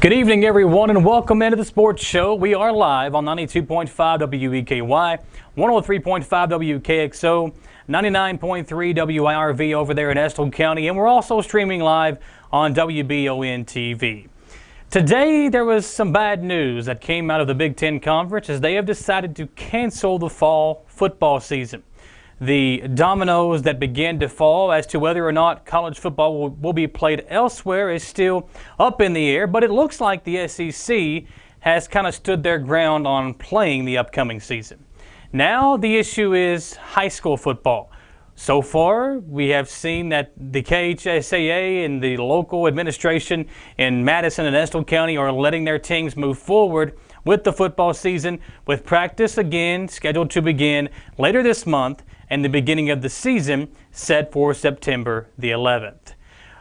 Good evening, everyone, and welcome into the Sports Show. We are live on 92.5 WEKY, 103.5 WKXO, 99.3 WIRV over there in Estill County, and we're also streaming live on Wbontv. Today, there was some bad news that came out of the Big Ten Conference as they have decided to cancel the fall football season. The dominoes that began to fall as to whether or not college football will be played elsewhere is still up in the air, but it looks like the SEC has kind of stood their ground on playing the upcoming season. Now the issue is high school football. So far, we have seen that the KHSAA and the local administration in Madison and Estill County are letting their teams move forward with the football season, with practice again scheduled to begin later this month and the beginning of the season set for September the 11th.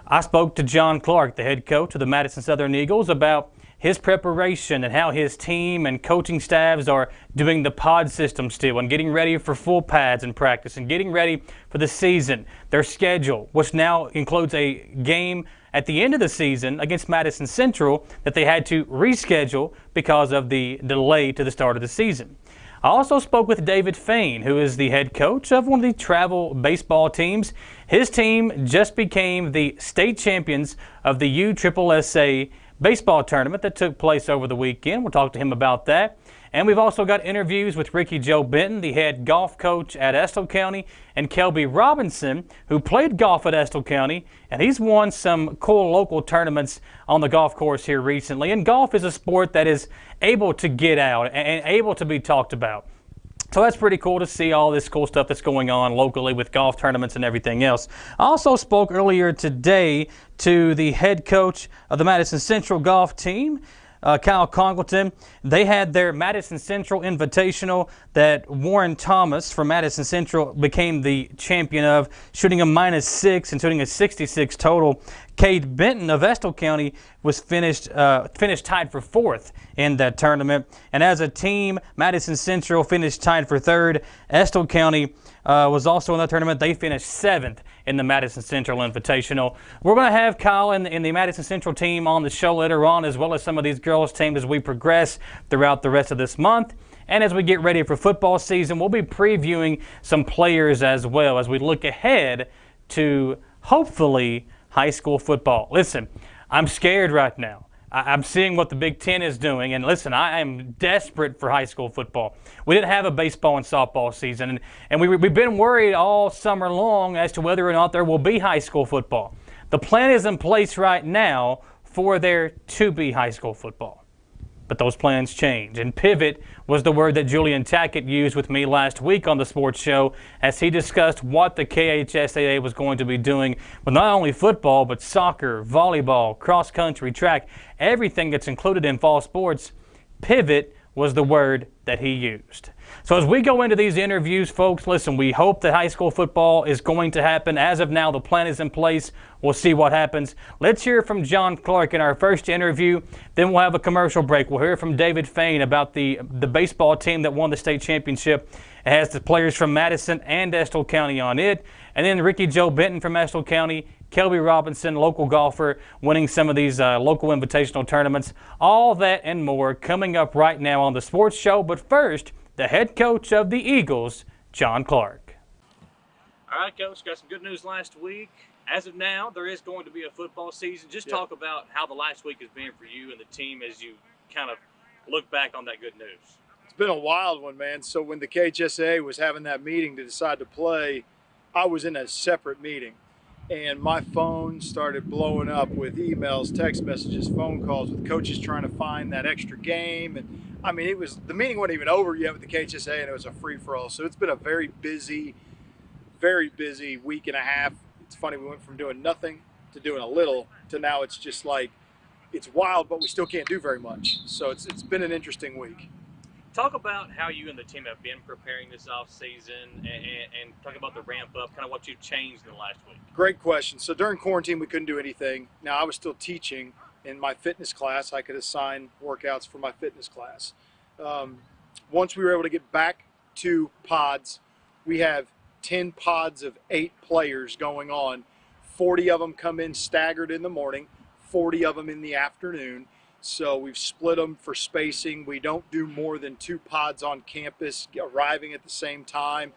I spoke to John Clark, the head coach of the Madison Southern Eagles, about his preparation and how his team and coaching staffs are doing the pod system still and getting ready for full pads in practice and getting ready for the season. Their schedule, which now includes a game at the end of the season against Madison Central that they had to reschedule because of the delay to the start of the season. I also spoke with David Fain, who is the head coach of one of the travel baseball teams. His team just became the state champions of the USSSA baseball tournament that took place over the weekend. We'll talk to him about that. And we've also got interviews with Ricky Joe Benton, the head golf coach at Estill County, and Kelby Robinson, who played golf at Estill County, and he's won some cool local tournaments on the golf course here recently. And golf is a sport that is able to get out and able to be talked about. So that's pretty cool to see all this cool stuff that's going on locally with golf tournaments and everything else. I also spoke earlier today to the head coach of the Madison Central golf team, Kyle Congleton. They had their Madison Central Invitational that Warren Thomas from Madison Central became the champion of, shooting a -6 and shooting a 66 total. Cade Benton of Estill County was finished tied for 4th in that tournament. And as a team, Madison Central finished tied for 3rd. Estill County was also in that tournament. They finished 7th in the Madison Central Invitational. We're going to have Kyle and the Madison Central team on the show later on, as well as some of these girls' teams as we progress throughout the rest of this month. And as we get ready for football season, we'll be previewing some players as well as we look ahead to, hopefully, high school football. Listen, I'm scared right now. I'm seeing what the Big Ten is doing, and listen, I am desperate for high school football. We didn't have a baseball and softball season, and we've been worried all summer long as to whether or not there will be high school football. The plan is in place right now for there to be high school football. But those plans change, and pivot was the word that Julian Tackett used with me last week on the Sports Show as he discussed what the KHSAA was going to be doing with not only football, but soccer, volleyball, cross-country, track, everything that's included in fall sports. Pivot was the word that he used. So as we go into these interviews, folks, listen, we hope that high school football is going to happen. As of now, the plan is in place. We'll see what happens. Let's hear from John Clark in our first interview. Then we'll have a commercial break. We'll hear from David Fain about the baseball team that won the state championship. It has the players from Madison and Estill County on it. And then Ricky Joe Benton from Estill County, Kelby Robinson, local golfer, winning some of these local invitational tournaments. All that and more coming up right now on the Sports Show. But first, the head coach of the Eagles, John Clark. All right, Coach, got some good news last week. As of now, there is going to be a football season. Just talk about how the last week has been for you and the team as you kind of look back on that good news. It's been a wild one, man. So when the KHSAA was having that meeting to decide to play, I was in a separate meeting. And my phone started blowing up with emails, text messages, phone calls with coaches trying to find that extra game. And I mean, the meeting wasn't even over yet with the KHSAA, and it was a free-for-all. So it's been a very busy week and a half. It's funny, we went from doing nothing to doing a little to now it's just like, it's wild, but we still can't do very much. So it's been an interesting week. Talk about how you and the team have been preparing this off-season and talk about the ramp-up, kind of what you've changed in the last week. Great question. So during quarantine, we couldn't do anything. Now, I was still teaching in my fitness class. I could assign workouts for my fitness class. Once we were able to get back to pods, we have 10 pods of 8 players going on. 40 of them come in staggered in the morning, 40 of them in the afternoon. So we've split them for spacing. We don't do more than 2 pods on campus arriving at the same time.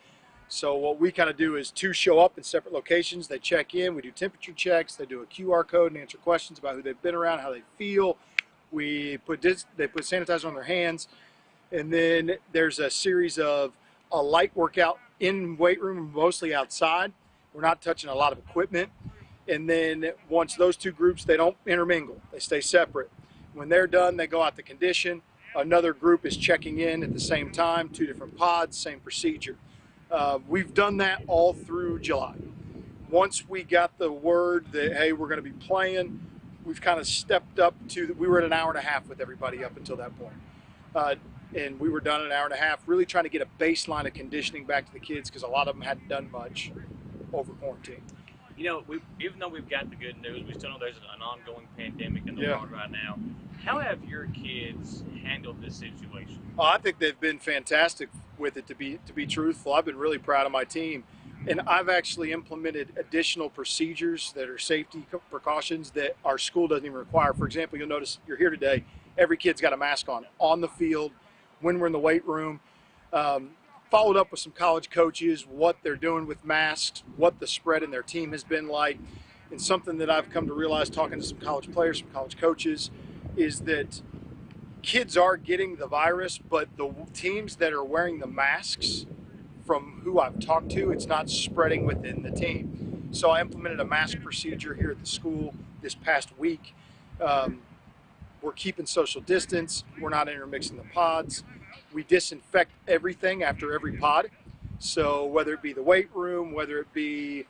So what we kind of do is 2 show up in separate locations. They check in. We do temperature checks. They do a QR code and answer questions about who they've been around, how they feel. They put sanitizer on their hands. And then there's a series of a light workout in weight room, mostly outside. We're not touching a lot of equipment. And then once those 2 groups, they don't intermingle. They stay separate. When they're done, they go out to condition. Another group is checking in at the same time, 2 different pods, same procedure. We've done that all through July. Once we got the word that, hey, we're going to be playing, we've kind of stepped up to, we were at an hour and a half with everybody up until that point. And we were done in an hour and a half, really trying to get a baseline of conditioning back to the kids because a lot of them hadn't done much over quarantine. You know, even though we've got the good news, we still know there's an ongoing pandemic in the world right now. How have your kids handled this situation? Oh, I think they've been fantastic with it, to be truthful. I've been really proud of my team. And I've actually implemented additional procedures that are safety precautions that our school doesn't even require. For example, you'll notice you're here today, every kid's got a mask on the field, when we're in the weight room. Followed up with some college coaches, what they're doing with masks, what the spread in their team has been like. And something that I've come to realize talking to some college players, some college coaches, is that kids are getting the virus, but the teams that are wearing the masks, from who I've talked to, it's not spreading within the team. So I implemented a mask procedure here at the school this past week. We're keeping social distance. We're not intermixing the pods. We disinfect everything after every pod. So whether it be the weight room, whether it be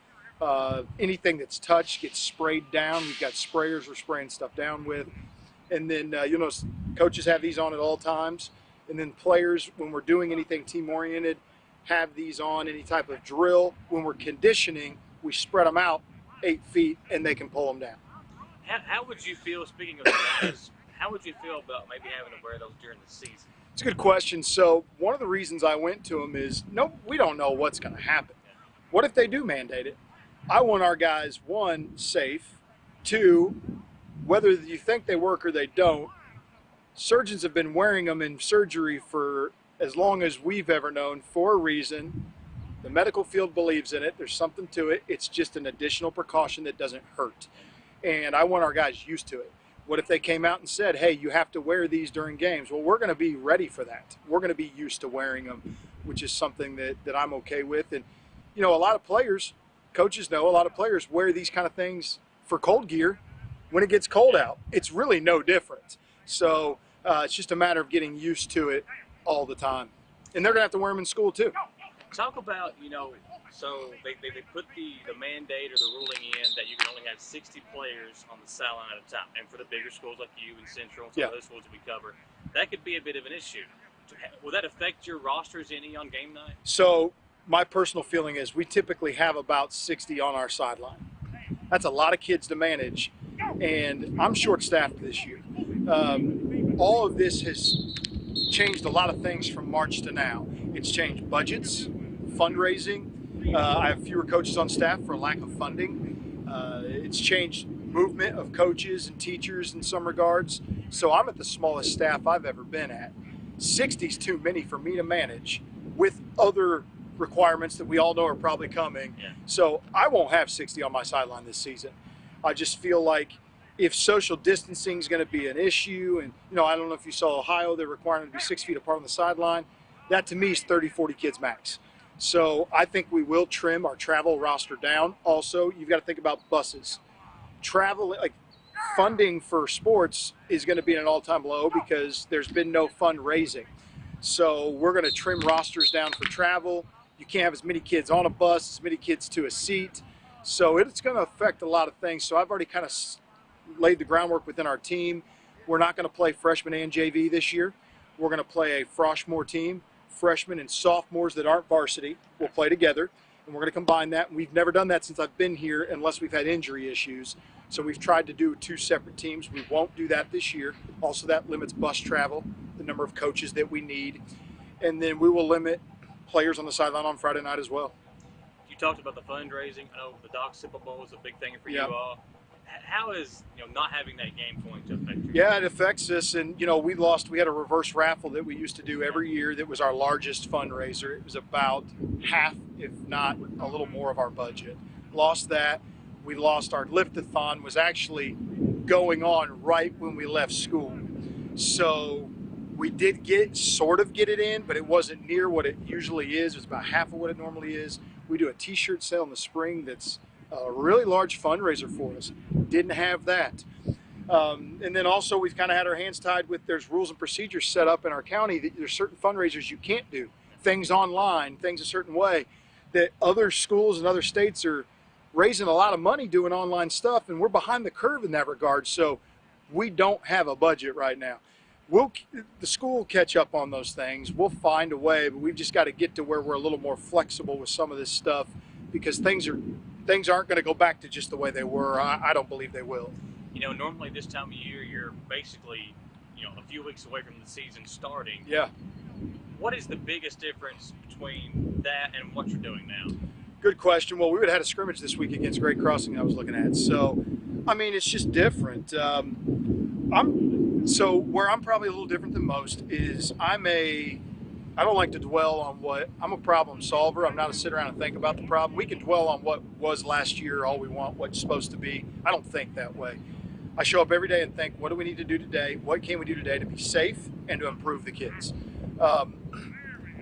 anything that's touched gets sprayed down. We've got sprayers we're spraying stuff down with. And then you'll notice coaches have these on at all times. And then players, when we're doing anything team-oriented, have these on, any type of drill. When we're conditioning, we spread them out 8 feet and they can pull them down. How would you feel, speaking of the guys, how would you feel about maybe having to wear those during the season? It's a good question. So one of the reasons I went to them is, no, we don't know what's going to happen. What if they do mandate it? I want our guys, 1, safe, 2, whether you think they work or they don't, surgeons have been wearing them in surgery for as long as we've ever known for a reason. The medical field believes in it. There's something to it. It's just an additional precaution that doesn't hurt. And I want our guys used to it. What if they came out and said, hey, you have to wear these during games? Well, we're going to be ready for that. We're going to be used to wearing them, which is something that I'm okay with. And, you know, a lot of players, coaches know, a lot of players wear these kind of things for cold gear when it gets cold out. It's really no different. So it's just a matter of getting used to it all the time. And they're going to have to wear them in school too. Talk about, you know, so they put the mandate or the ruling in that you can only have 60 players on the sideline at a time. And for the bigger schools like you and Central and some of those schools that we cover, that could be a bit of an issue. Will that affect your rosters any on game night? So my personal feeling is we typically have about 60 on our sideline. That's a lot of kids to manage. And I'm short-staffed this year. All of this has changed a lot of things from March to now. It's changed budgets, fundraising. I have fewer coaches on staff for lack of funding. It's changed movement of coaches and teachers in some regards. So I'm at the smallest staff I've ever been at. 60 is too many for me to manage with other requirements that we all know are probably coming. Yeah. So I won't have 60 on my sideline this season. I just feel like if social distancing is going to be an issue, and you know, I don't know if you saw Ohio, they're requiring them to be 6 feet apart on the sideline. That to me is 30, 40 kids max. So I think we will trim our travel roster down. Also, you've got to think about buses. Travel, like funding for sports is going to be at an all-time low because there's been no fundraising. So we're going to trim rosters down for travel. You can't have as many kids on a bus, as many kids to a seat. So it's going to affect a lot of things. So I've already kind of laid the groundwork within our team. We're not going to play freshmen and JV this year. We're going to play a Froshmore team. Freshmen and sophomores that aren't varsity will play together, and we're going to combine that. And we've never done that since I've been here unless we've had injury issues. So we've tried to do 2 separate teams. We won't do that this year. Also, that limits bus travel, the number of coaches that we need. And then we will limit players on the sideline on Friday night as well. You talked about the fundraising. I know the Doc Sipple Bowl is a big thing for you all. How is not having that game going to affect you? Yeah, it affects us. And, we had a reverse raffle that we used to do every year that was our largest fundraiser. It was about half, if not a little more, of our budget. Lost that. We lost our lift-a-thon, was actually going on right when we left school. So we did sort of get it in, but it wasn't near what it usually is. It was about half of what it normally is. We do a t-shirt sale in the spring that's a really large fundraiser for us. Didn't have that. And then also we've kind of had our hands tied with, there's rules and procedures set up in our county that there's certain fundraisers you can't do. Things online, things a certain way, that other schools and other states are raising a lot of money doing online stuff, and we're behind the curve in that regard. So we don't have a budget right now. The school will catch up on those things. We'll find a way, but we've just got to get to where we're a little more flexible with some of this stuff, because things aren't going to go back to just the way they were. I don't believe they will. Normally this time of year, you're basically, a few weeks away from the season starting. Yeah. What is the biggest difference between that and what you're doing now? Good question. Well, we would have had a scrimmage this week against Great Crossing I was looking at. So, it's just different. Where I'm probably a little different than most is I don't like to dwell on I'm a problem solver. I'm not a sit around and think about the problem. We can dwell on what was last year all we want, what's supposed to be. I don't think that way. I show up every day and think, what do we need to do today? What can we do today to be safe and to improve the kids? I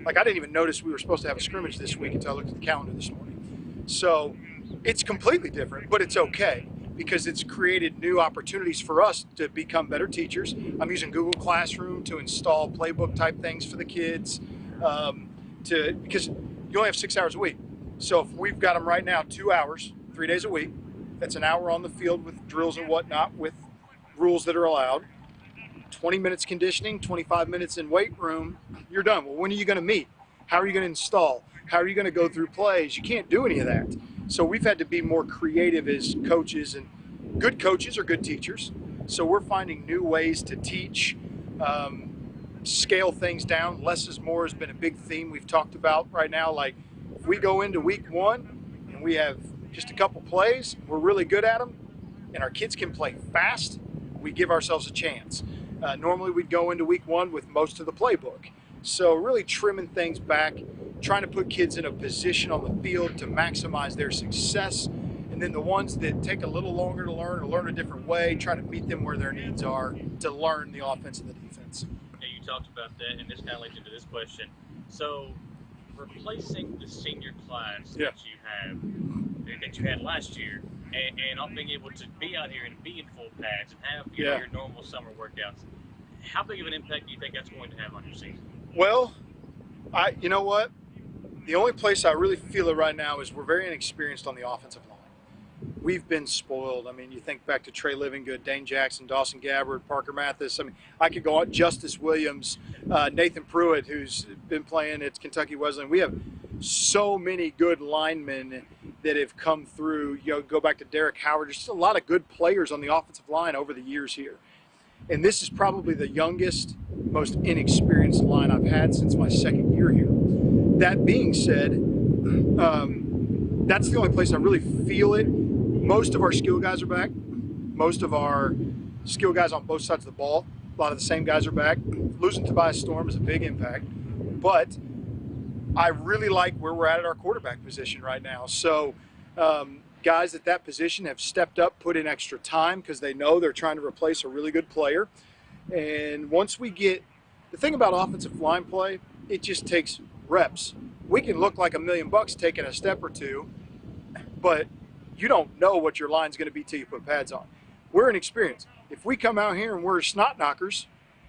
didn't even notice we were supposed to have a scrimmage this week until I looked at the calendar this morning. So it's completely different, but it's okay, because it's created new opportunities for us to become better teachers. I'm using Google Classroom to install playbook type things for the kids, because you only have 6 hours a week. So if we've got them right now 2 hours, 3 days a week, that's an hour on the field with drills and whatnot, with rules that are allowed. 20 minutes conditioning, 25 minutes in weight room, you're done. Well, when are you going to meet? How are you going to install? How are you going to go through plays? You can't do any of that. So we've had to be more creative as coaches, and good coaches are good teachers. So we're finding new ways to teach, scale things down. Less is more has been a big theme we've talked about right now. Like, if we go into week one and we have just a couple plays, we're really good at them, and our kids can play fast, we give ourselves a chance. Normally we'd go into week one with most of the playbook. So really trimming things back, trying to put kids in a position on the field to maximize their success. And then the ones that take a little longer to learn or learn a different way, try to meet them where their needs are to learn the offense and the defense. Yeah, you talked about that, and this kind of leads into this question. So replacing the senior class that you had last year, and not being able to be out here and be in full pads and have your normal summer workouts, how big of an impact do you think that's going to have on your season? Well, you know what? The only place I really feel it right now is we're very inexperienced on the offensive line. We've been spoiled. You think back to Trey Livingood, Dane Jackson, Dawson Gabbard, Parker Mathis. I could go on, Justice Williams, Nathan Pruitt, who's been playing at Kentucky Wesleyan. We have so many good linemen that have come through. Go back to Derek Howard. There's just a lot of good players on the offensive line over the years here. And this is probably the youngest, most inexperienced line I've had since my second year here. That being said, that's the only place I really feel it. Most of our skill guys are back. Most of our skill guys on both sides of the ball, a lot of the same guys are back. Losing Tobias Storm is a big impact. But I really like where we're at our quarterback position right now. So guys at that position have stepped up, put in extra time because they know they're trying to replace a really good player. And once we get – the thing about offensive line play, it just takes reps. We can look like $1 million taking a step or two, but you don't know what your line's going to be till you put pads on. We're inexperienced. If we come out here and we're snot knockers,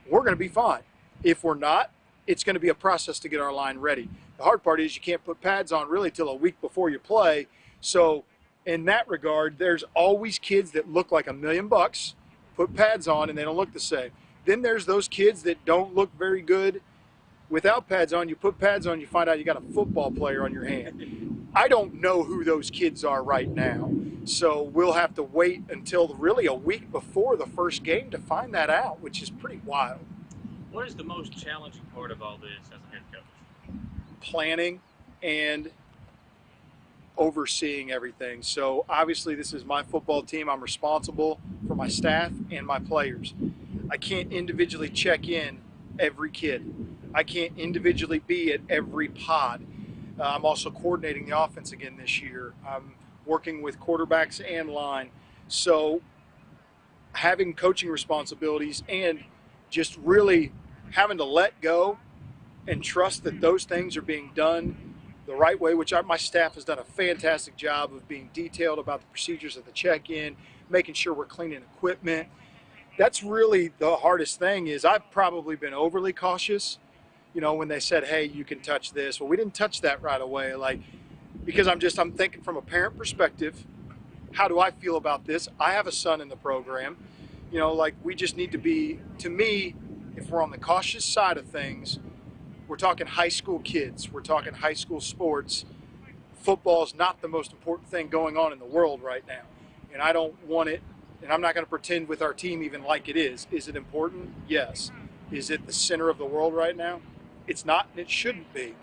we're going to be fine. If we're not, it's going to be a process to get our line ready. The hard part is you can't put pads on really till a week before you play. So in that regard, there's always kids that look like $1 million, put pads on, and they don't look the same. Then there's those kids that don't look very good without pads on. You put pads on, you find out you got a football player on your hand. I don't know who those kids are right now. So we'll have to wait until really a week before the first game to find that out, which is pretty wild. What is the most challenging part of all this as a head coach? Planning and overseeing everything. So obviously this is my football team. I'm responsible for my staff and my players. I can't individually check in every kid. I can't individually be at every pod. I'm also coordinating the offense again this year. I'm working with quarterbacks and line. So having coaching responsibilities and just really having to let go and trust that those things are being done the right way, which my staff has done a fantastic job of being detailed about the procedures of the check-in, making sure we're cleaning equipment. That's really the hardest thing. Is I've probably been overly cautious, when they said, hey, you can touch this. Well, we didn't touch that right away, because I'm thinking from a parent perspective. How do I feel about this? I have a son in the program. We just need to be, to me, if we're on the cautious side of things, we're talking high school kids. We're talking high school sports. Football is not the most important thing going on in the world right now. And I don't want it, and I'm not going to pretend with our team even like it is. Is it important? Yes. Is it the center of the world right now? It's not, and it shouldn't be.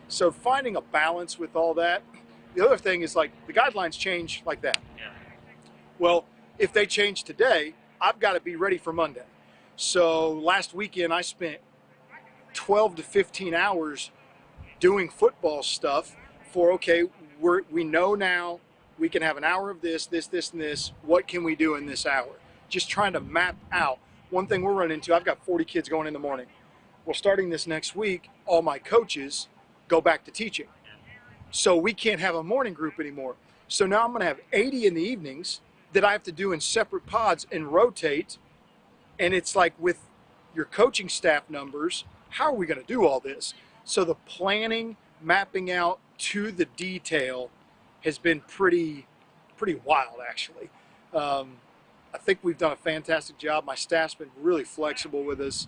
So finding a balance with all that. The other thing is the guidelines change like that. Yeah. Well, if they change today, I've got to be ready for Monday. So last weekend I spent 12 to 15 hours doing football stuff for, okay, we know now we can have an hour of this, and this. What can we do in this hour? Just trying to map out. One thing we're running into, I've got 40 kids going in the morning. Well, starting this next week, all my coaches go back to teaching. So we can't have a morning group anymore. So now I'm going to have 80 in the evenings that I have to do in separate pods and rotate. And it's with your coaching staff numbers, how are we going to do all this? So the planning, mapping out to the detail has been pretty wild, actually. I think we've done a fantastic job. My staff's been really flexible with us.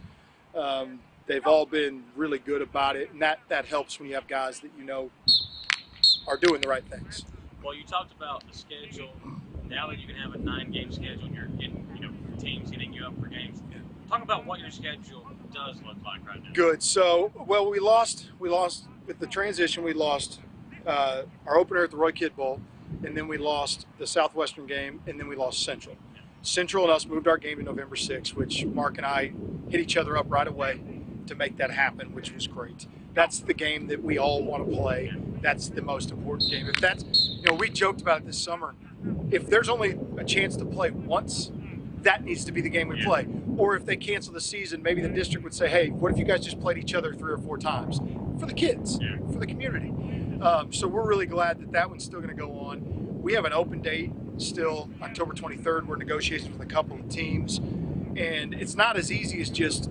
They've all been really good about it, and that helps when you have guys that are doing the right things. Well, you talked about the schedule. Now that you can have a 9-game schedule, and you're getting teams hitting you up for games. Talk about what your schedule does look like right now. Good. So, well, we lost with the transition. We lost our opener at the Roy Kidd Bowl, and then we lost the Southwestern game, and then we lost Central. Central and us moved our game to November 6th, which Mark and I hit each other up right away to make that happen, which was great. That's the game that we all want to play. That's the most important game. If that's, we joked about it this summer. If there's only a chance to play once, that needs to be the game we play. Or if they cancel the season, maybe the district would say, hey, what if you guys just played each other 3 or 4 times? For the kids, for the community. So we're really glad that one's still going to go on. We have an open date still, October 23rd. We're in negotiations with a couple of teams. And it's not as easy as just,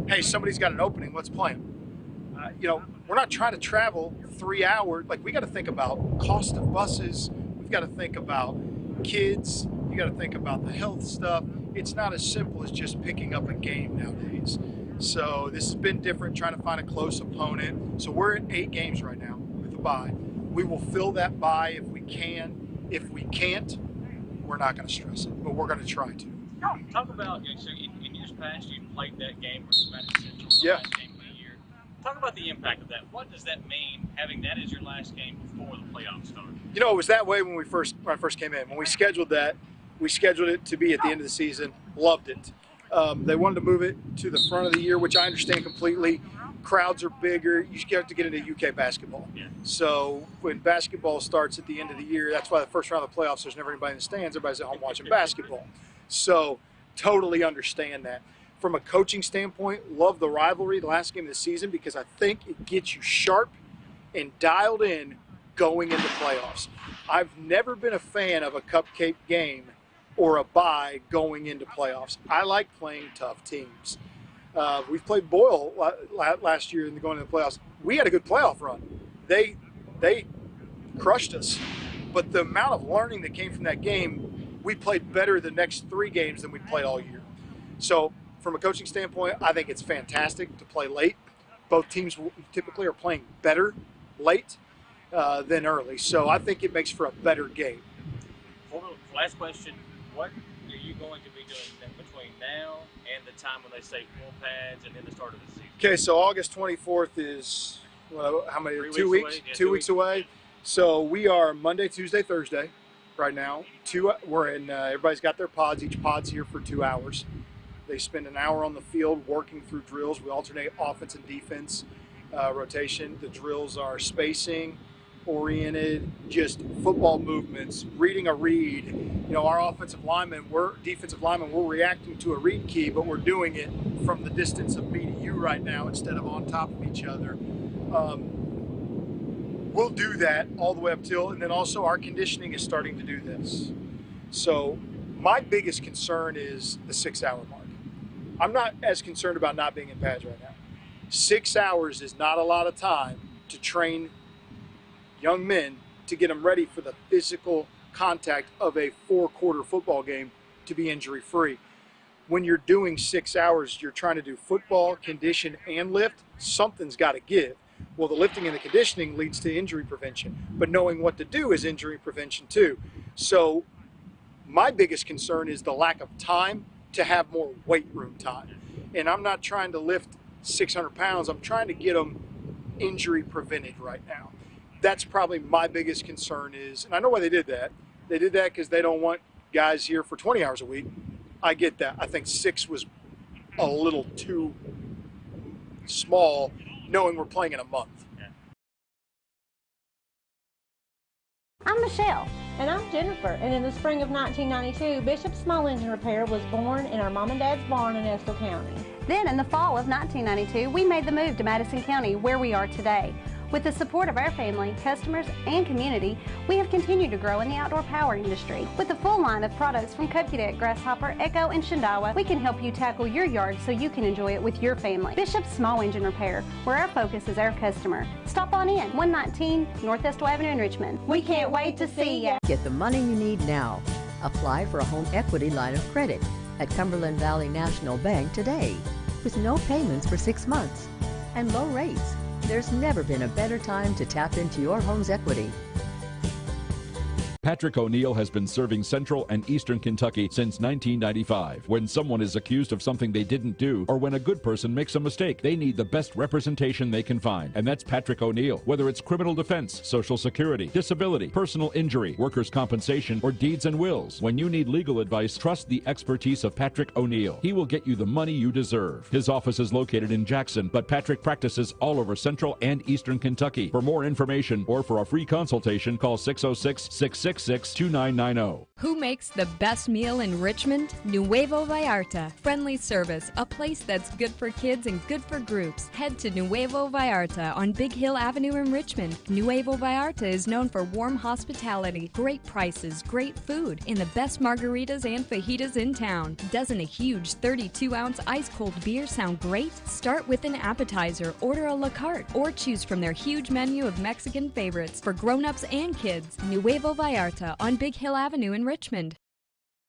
hey, somebody's got an opening, let's play them. We're not trying to travel 3 hours. We got to think about cost of buses. We've got to think about kids. You got to think about the health stuff. It's not as simple as just picking up a game nowadays. So this has been different, trying to find a close opponent. So we're at 8 games right now with a bye. We will fill that bye if we can. If we can't, we're not going to stress it, but we're going to try to. Talk about, so in years past, you played that game versus Madison Central, the Yeah. last game of the year. Talk about the impact of that. What does that mean, having that as your last game before the playoffs start? It was that way when I first came in. When we scheduled it to be at the end of the season. Loved it. They wanted to move it to the front of the year, which I understand completely. Crowds are bigger. You have to get into UK basketball. Yeah. So when basketball starts at the end of the year, that's why the first round of the playoffs, there's never anybody in the stands. Everybody's at home watching basketball. So totally understand that. From a coaching standpoint, love the rivalry, the last game of the season, because I think it gets you sharp and dialed in going into playoffs. I've never been a fan of a cupcake game or a bye going into playoffs. I like playing tough teams. We've played Boyle last year in going into the playoffs. We had a good playoff run. They crushed us. But the amount of learning that came from that game, we played better the next 3 games than we played all year. So from a coaching standpoint, I think it's fantastic to play late. Both teams typically are playing better late than early. So I think it makes for a better game. Last question, what are you going to be doing between now and the time when they say full pads and then the start of the season? Okay, so August 24th is, how many? 2 weeks? Away. Yeah, 2 weeks away. So we are Monday, Tuesday, Thursday right now. Everybody's got their pods. Each pod's here for 2 hours. They spend an hour on the field working through drills. We alternate offense and defense rotation. The drills are spacing oriented, just football movements, reading a read. You know, our defensive linemen, we're reacting to a read key, but we're doing it from the distance of me to you right now instead of on top of each other. We'll do that all the way up till, and then also our conditioning is starting to do this. So my biggest concern is the 6 hour mark. I'm not as concerned about not being in pads right now. 6 hours is not a lot of time to train young men to get them ready for the physical contact of a 4-quarter football game to be injury free. When you're doing 6 hours, you're trying to do football, condition, and lift. Something's got to give. Well, the lifting and the conditioning leads to injury prevention, but knowing what to do is injury prevention too. So my biggest concern is the lack of time to have more weight room time. And I'm not trying to lift 600 pounds. I'm trying to get them injury prevented right now. That's probably my biggest concern is, and I know why they did that. They did that because they don't want guys here for 20 hours a week. I get that. I think 6 was a little too small, knowing we're playing in a month. I'm Michelle. And I'm Jennifer. And in the spring of 1992, Bishop Small Engine Repair was born in our mom and dad's barn in Estill County. Then in the fall of 1992, we made the move to Madison County, where we are today. With the support of our family, customers, and community, we have continued to grow in the outdoor power industry. With a full line of products from Cupcadet, Grasshopper, Echo, and Shindawa, we can help you tackle your yard so you can enjoy it with your family. Bishop Small Engine Repair, where our focus is our customer. Stop on in, 119 North Estill Avenue in Richmond. We can't wait to see ya. Get the money you need now. Apply for a home equity line of credit at Cumberland Valley National Bank today, with no payments for 6 months and low rates. There's never been a better time to tap into your home's equity. Patrick O'Neill has been serving Central and Eastern Kentucky since 1995. When someone is accused of something they didn't do, or when a good person makes a mistake, they need the best representation they can find. And that's Patrick O'Neill. Whether it's criminal defense, Social Security, disability, personal injury, workers' compensation, or deeds and wills. When you need legal advice, trust the expertise of Patrick O'Neill. He will get you the money you deserve. His office is located in Jackson, but Patrick practices all over Central and Eastern Kentucky. For more information or for a free consultation, call 606-666-2990. Who makes the best meal in Richmond? Nuevo Vallarta. Friendly service, a place that's good for kids and good for groups. Head to Nuevo Vallarta on Big Hill Avenue in Richmond. Nuevo Vallarta is known for warm hospitality, great prices, great food, and the best margaritas and fajitas in town. Doesn't a huge 32-ounce ice-cold beer sound great? Start with an appetizer, order a la carte, or choose from their huge menu of Mexican favorites for grown-ups and kids. Nuevo Vallarta on Big Hill Avenue in Richmond.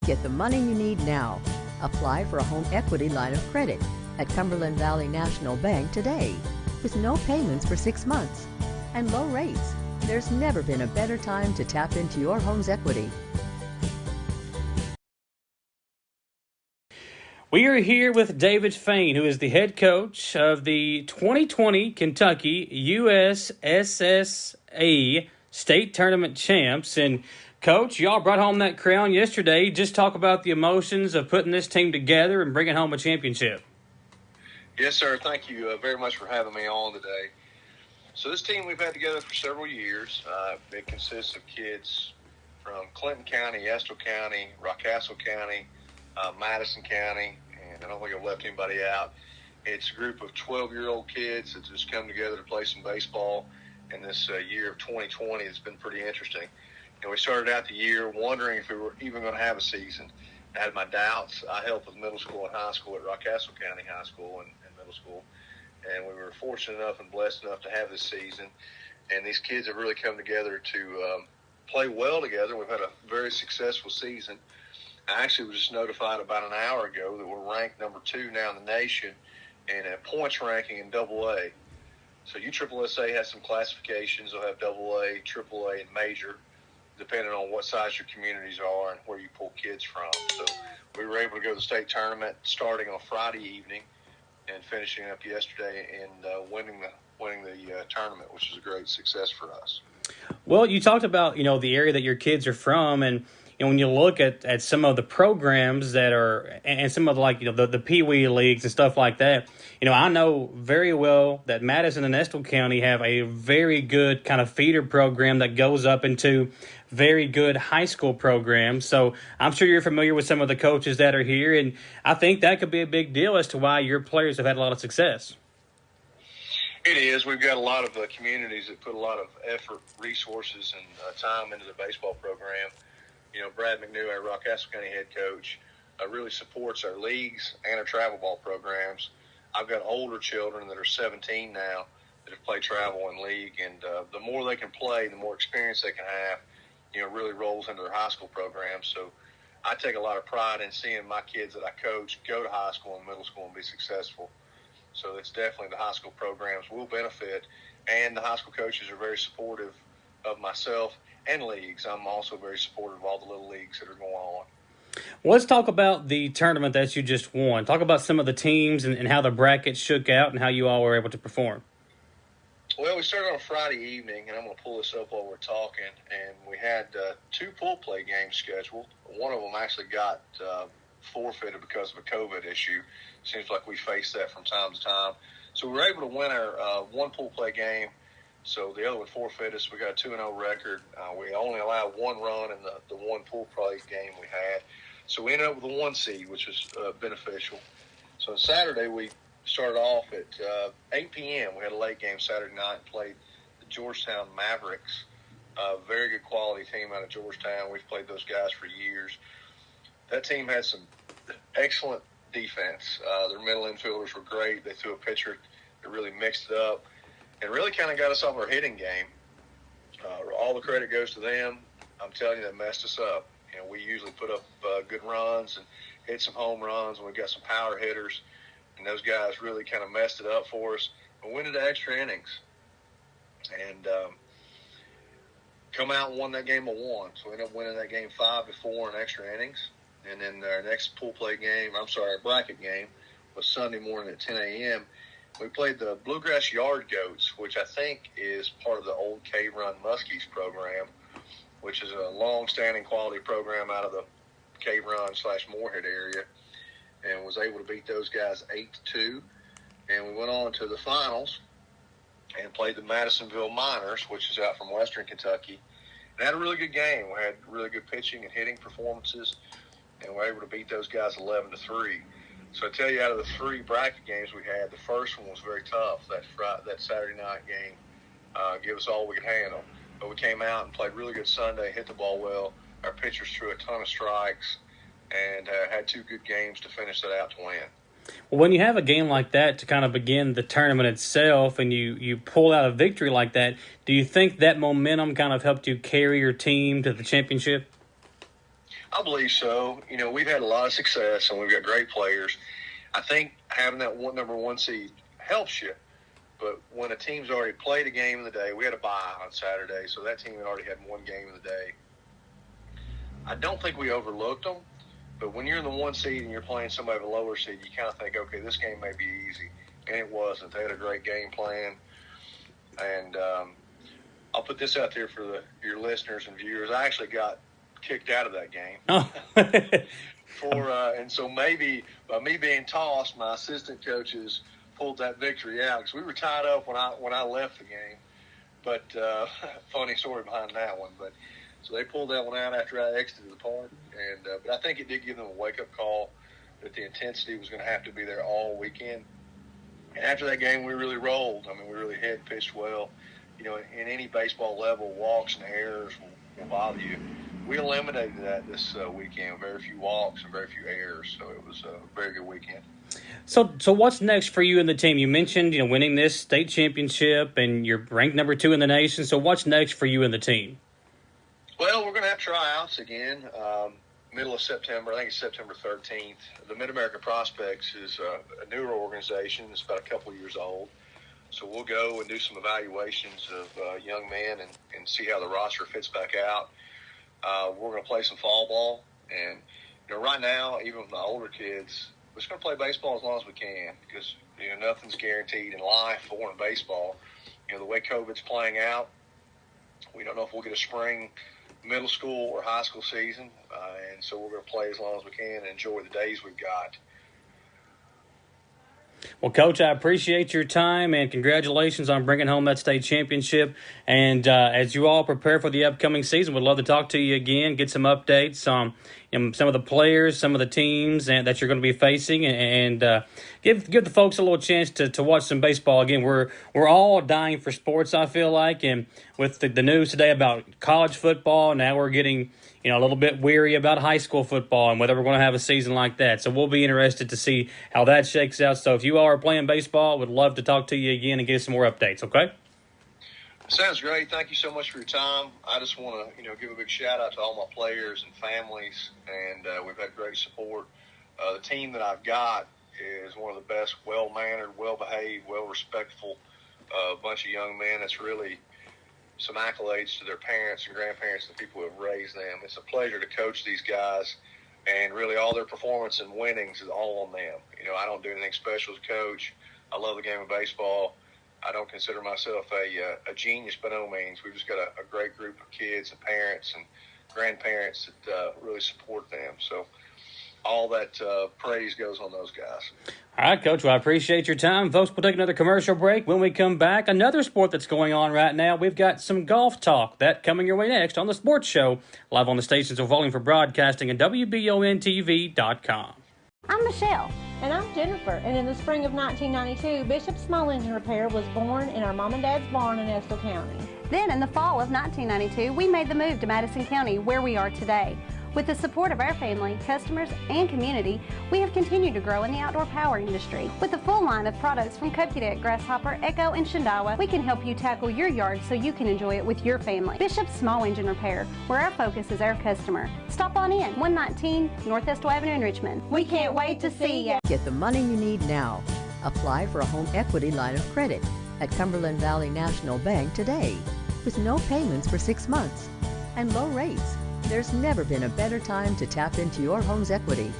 Get the money you need now. Apply for a home equity line of credit at Cumberland Valley National Bank today, with no payments for 6 months and low rates. There's never been a better time to tap into your home's equity. We are here with David Fain, who is the head coach of the 2020 Kentucky USSSA State Tournament Champs. And, Coach, y'all brought home that crown yesterday. Just talk about the emotions of putting this team together and bringing home a championship. Yes, sir. Thank you very much for having me on today. So this team we've had together for several years. It consists of kids from Clinton County, Estill County, Rockcastle County, Madison County, and I don't think I've left anybody out. It's a group of 12-year-old kids that just come together to play some baseball. In this year of 2020, it's been pretty interesting. You know, we started out the year wondering if we were even going to have a season. I had my doubts. I helped with middle school and high school at Rockcastle County High School and middle school, and we were fortunate enough and blessed enough to have this season. And these kids have really come together to play well together. We've had a very successful season. I actually was just notified about an hour ago that we're ranked number 2 now in the nation in a points ranking in AA. So USSSA has some classifications. They'll have AA, AAA, and major, depending on what size your communities are and where you pull kids from. So we were able to go to the state tournament starting on Friday evening and finishing up yesterday and winning the tournament, which is a great success for us. Well, you talked about, the area that your kids are from, and when you look at some of the programs that are, and some of the Pee Wee leagues and stuff like that, I know very well that Madison and Estill County have a very good kind of feeder program that goes up into very good high school programs. So I'm sure you're familiar with some of the coaches that are here, and I think that could be a big deal as to why your players have had a lot of success. It is. We've got a lot of communities that put a lot of effort, resources, and time into the baseball program. Brad McNew, our Rockcastle County head coach, really supports our leagues and our travel ball programs. I've got older children that are 17 now that have played travel and league, and the more they can play, the more experience they can have, really rolls into their high school programs. So I take a lot of pride in seeing my kids that I coach go to high school and middle school and be successful. So it's definitely the high school programs will benefit, and the high school coaches are very supportive of myself and leagues. I'm also very supportive of all the little leagues that are going on. Well, let's talk about the tournament that you just won. Talk about some of the teams and how the brackets shook out and how you all were able to perform. Well, we started on a Friday evening, and I'm going to pull this up while we're talking, and we had 2 pool play games scheduled. One of them actually got forfeited because of a COVID issue. Seems like we face that from time to time. So we were able to win our one pool play game. So the other one forfeited us. We got a 2-0 record. We only allowed 1 run in the one pool play game we had. So we ended up with a 1 seed, which was beneficial. So Saturday we started off at 8 p.m. We had a late game Saturday night and played the Georgetown Mavericks. A very good quality team out of Georgetown. We've played those guys for years. That team had some excellent defense. Their middle infielders were great. They threw a pitcher that really mixed it up and really kind of got us off our hitting game. All the credit goes to them. I'm telling you, that messed us up. We usually put up good runs and hit some home runs, and we got some power hitters, and those guys really kind of messed it up for us. We went into extra innings and come out and won that game of 1. So we ended up winning that game 5-4 in extra innings. And then our next pool play game, our bracket game, was Sunday morning at 10 a.m. We played the Bluegrass Yard Goats, which I think is part of the old Cave Run Muskies program, which is a long-standing quality program out of the Cave Run/Moorhead area, and was able to beat those guys 8-2. And we went on to the finals and played the Madisonville Miners, which is out from western Kentucky, and had a really good game. We had really good pitching and hitting performances, and we're able to beat those guys 11-3. So I tell you, out of the 3 bracket games we had, the first one was very tough. That Saturday night game gave us all we could handle. But we came out and played really good Sunday, hit the ball well. Our pitchers threw a ton of strikes and had 2 good games to finish that out to win. Well, when you have a game like that to kind of begin the tournament itself and you pull out a victory like that, do you think that momentum kind of helped you carry your team to the championship? I believe so. We've had a lot of success, and we've got great players. I think having that number 1 seed helps you. But when a team's already played a game of the day, we had a bye on Saturday, so that team had already had 1 game of the day. I don't think we overlooked them, but when you're in the 1 seed and you're playing somebody with a lower seed, you kind of think, okay, this game may be easy. And it wasn't. They had a great game plan. And I'll put this out there for your listeners and viewers. I actually got kicked out of that game. Oh. And so maybe by me being tossed, my assistant coaches pulled that victory out because we were tied up when I left the game. But funny story behind that one. But so they pulled that one out after I exited the park, and but I think it did give them a wake up call that the intensity was going to have to be there all weekend. And after that game, we really rolled. I mean, we really hit, pitched well. In any baseball level, walks and errors will bother you. We eliminated that this weekend. Very few walks and very few errors, so it was a very good weekend. So what's next for you and the team? You mentioned winning this state championship, and you're ranked number 2 in the nation. So what's next for you and the team? Well, we're going to have tryouts again, middle of September. I think it's September 13th. The Mid-America Prospects is a newer organization. It's about a couple of years old. So we'll go and do some evaluations of young men and see how the roster fits back out. We're going to play some fall ball. And right now, even with the older kids, we're just going to play baseball as long as we can because nothing's guaranteed in life or in baseball. The way COVID's playing out, We don't know if we'll get a spring middle school or high school season, and so we're going to play as long as we can and enjoy the days we've got. Well, Coach, I appreciate your time and congratulations on bringing home that state championship. And as you all prepare for the upcoming season, we'd love to talk to you again, get some updates on some of the players, some of the teams that you're going to be facing, and give the folks a little chance to watch some baseball again. We're all dying for sports, I feel like, and with the news today about college football, now we're getting a little bit weary about high school football and whether we're going to have a season like that. So we'll be interested to see how that shakes out. So if you all are playing baseball, would love to talk to you again and get some more updates, okay? Sounds great. Thank you so much for your time. I just want to, give a big shout out to all my players and families, and we've had great support. The team that I've got is one of the best, well-mannered, well-behaved, well-respectful bunch of young men. That's really some accolades to their parents and grandparents and people who have raised them. It's a pleasure to coach these guys, and really all their performance and winnings is all on them. I don't do anything special as a coach. I love the game of baseball. I don't consider myself a genius by no means. We've just got a great group of kids and parents and grandparents that really support them. So all that praise goes on those guys. All right, Coach. Well, I appreciate your time. Folks, we'll take another commercial break. When we come back, another sport that's going on right now, we've got some golf talk. That coming your way next on The Sports Show, live on the stations of Volume for Broadcasting and Wbontv.com. I'm Michelle. And I'm Jennifer. And in the spring of 1992, Bishop Small Engine Repair was born in our mom and dad's barn in Estill County. Then in the fall of 1992, we made the move to Madison County, where we are today. With the support of our family, customers, and community, we have continued to grow in the outdoor power industry. With a full line of products from Cupcadet, Grasshopper, Echo, and Shindawa, we can help you tackle your yard so you can enjoy it with your family. Bishop Small Engine Repair, where our focus is our customer. Stop on in, 119 North Estill Avenue in Richmond. We can't wait to see you. Get the money you need now. Apply for a home equity line of credit at Cumberland Valley National Bank today, with no payments for 6 months and low rates. There's never been a better time to tap into your home's equity.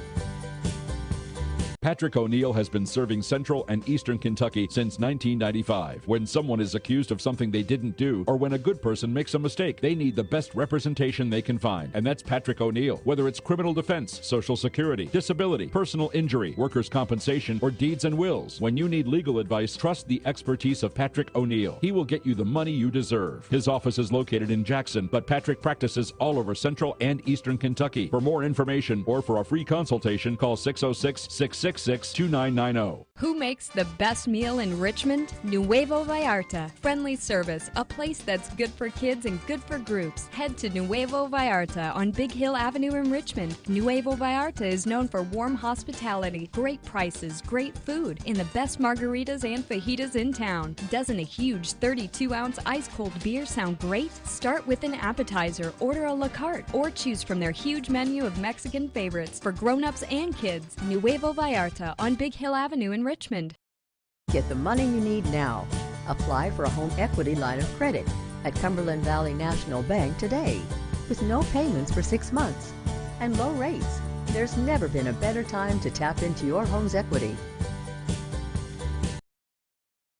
Patrick O'Neill has been serving Central and Eastern Kentucky since 1995. When someone is accused of something they didn't do, or when a good person makes a mistake, they need the best representation they can find. And that's Patrick O'Neill. Whether it's criminal defense, Social Security, disability, personal injury, workers' compensation, or deeds and wills, when you need legal advice, trust the expertise of Patrick O'Neill. He will get you the money you deserve. His office is located in Jackson, but Patrick practices all over Central and Eastern Kentucky. For more information or for a free consultation, call 606-666-2990. Who makes the best meal in Richmond? Nuevo Vallarta. Friendly service, a place that's good for kids and good for groups. Head to Nuevo Vallarta on Big Hill Avenue in Richmond. Nuevo Vallarta is known for warm hospitality, great prices, great food, and the best margaritas and fajitas in town. Doesn't a huge 32-ounce ice-cold beer sound great? Start with an appetizer, order a la carte, or choose from their huge menu of Mexican favorites for grown-ups and kids. Nuevo Vallarta on Big Hill Avenue in Richmond. Get the money you need now. Apply for a home equity line of credit at Cumberland Valley National Bank today, with no payments for 6 months and low rates. There's never been a better time to tap into your home's equity.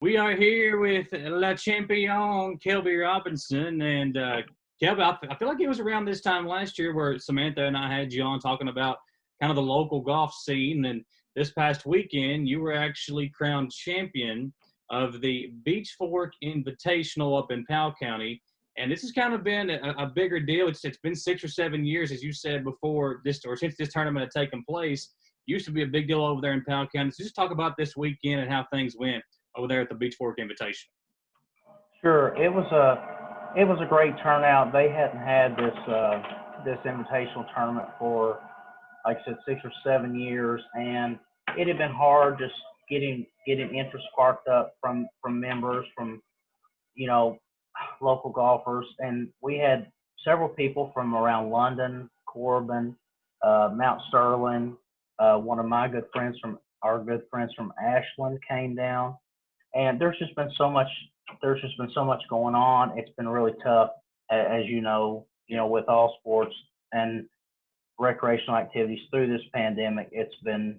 We are here with La Champion, Kelby Robinson. And Kelby, I feel like it was around this time last year where Samantha and I had you on talking about kind of the local golf scene. And this past weekend, you were actually crowned champion of the Beach Fork Invitational up in Powell County. And this has kind of been a bigger deal. It's been 6 or 7 years, as you said before, since this tournament had taken place. It used to be a big deal over there in Powell County. So just talk about this weekend and how things went over there at the Beach Fork Invitational. Sure, it was a great turnout. They hadn't had this invitational tournament for, like I said, 6 or 7 years, and it had been hard just getting interest sparked up from members, from local golfers. And we had several people from around London, Corbin, Mount Sterling. One of my good friends from Ashland came down, and there's just been so much going on. It's been really tough, as you know, with all sports and recreational activities through this pandemic. It's been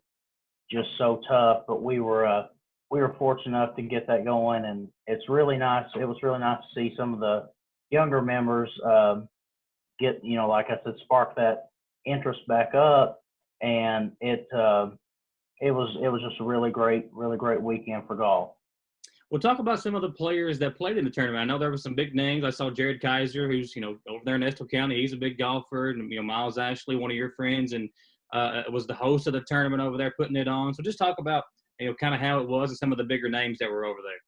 just so tough, but we were fortunate enough to get that going, and it's really nice. It was really nice to see some of the younger members get, like I said, spark that interest back up, and it was just a really great weekend for golf. We'll talk about some of the players that played in the tournament. I know there were some big names. I saw Jared Kaiser, who's, over there in Estill County. He's a big golfer. And, Miles Ashley, one of your friends, and was the host of the tournament over there, putting it on. So just talk about, kind of how it was and some of the bigger names that were over there.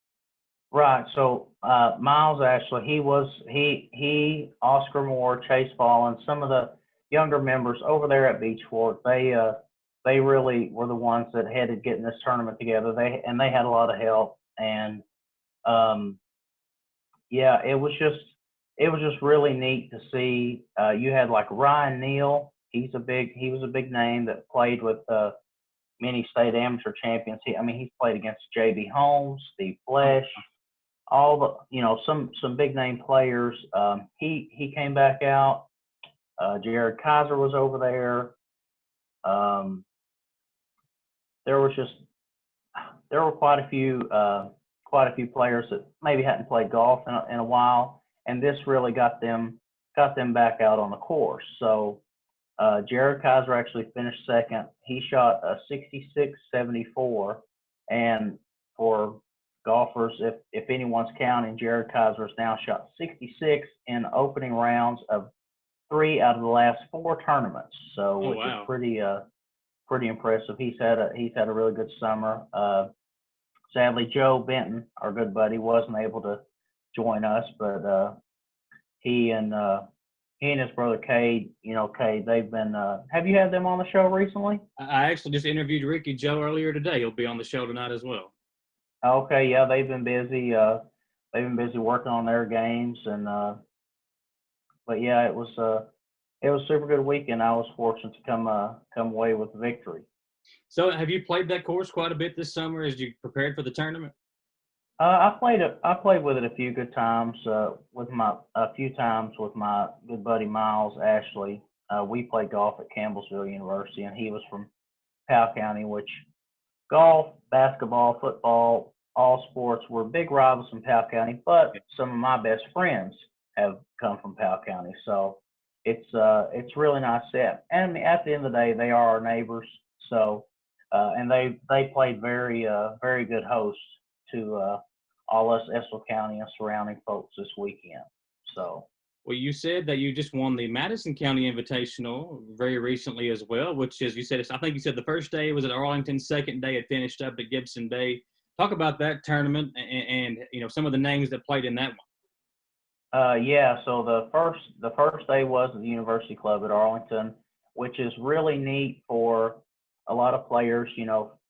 Right. So Miles Ashley, he, Oscar Moore, Chase Ball, and some of the younger members over there at Beechford, they really were the ones that headed getting this tournament together. They had a lot of help, and it was just really neat to see. You had like Ryan Neal. He was a big name that played with many state amateur champions. He's played against J.B. Holmes, Steve Flesh, all the some big name players. He came back out. Jared Kaiser was over there. There were quite a few players that maybe hadn't played golf in a while, and this really got them back out on the course. So Jared Kaiser actually finished second. He shot a 66.74, and for golfers, if anyone's counting, Jared Kaiser's now shot 66 in opening rounds of 3 out of the last 4 tournaments. So which is pretty impressive. He's had a really good summer. Sadly, Joe Benton, our good buddy, wasn't able to join us, but he and his brother Cade, Cade, they've been. Have you had them on the show recently? I actually just interviewed Ricky Joe earlier today. He'll be on the show tonight as well. Okay, yeah, they've been busy. They've been busy working on their games, and but yeah, it was a super good weekend. I was fortunate to come away with victory. So, have you played that course quite a bit this summer as you prepared for the tournament? I played with it a few times with my good buddy Miles Ashley. We played golf at Campbellsville University, and he was from Powell County, which golf, basketball, football, all sports were big rivals in Powell County. But some of my best friends have come from Powell County, so it's really nice set. And at the end of the day, they are our neighbors. So, and they played very good hosts to all us Estill County and surrounding folks this weekend. So. Well, you said that you just won the Madison County Invitational very recently as well, which is, I think you said the first day was at Arlington, second day it finished up at Gibson Bay. Talk about that tournament and some of the names that played in that one. So the first day was at the University Club at Arlington, which is really neat for a lot of players,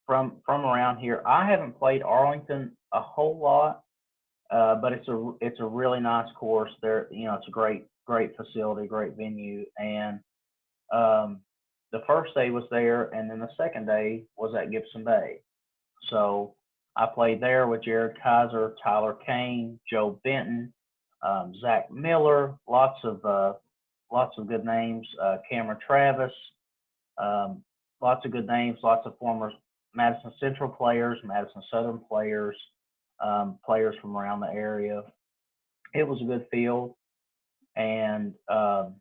from around here. I haven't played Arlington a whole lot, but it's a really nice course. There, it's a great facility, great venue, and the first day was there, and then the second day was at Gibson Bay. So I played there with Jared Kaiser, Tyler Kane, Joe Benton, Zach Miller, lots of good names, Cameron Travis, lots of good names, lots of former Madison Central players, Madison Southern players, players from around the area. It was a good field, and but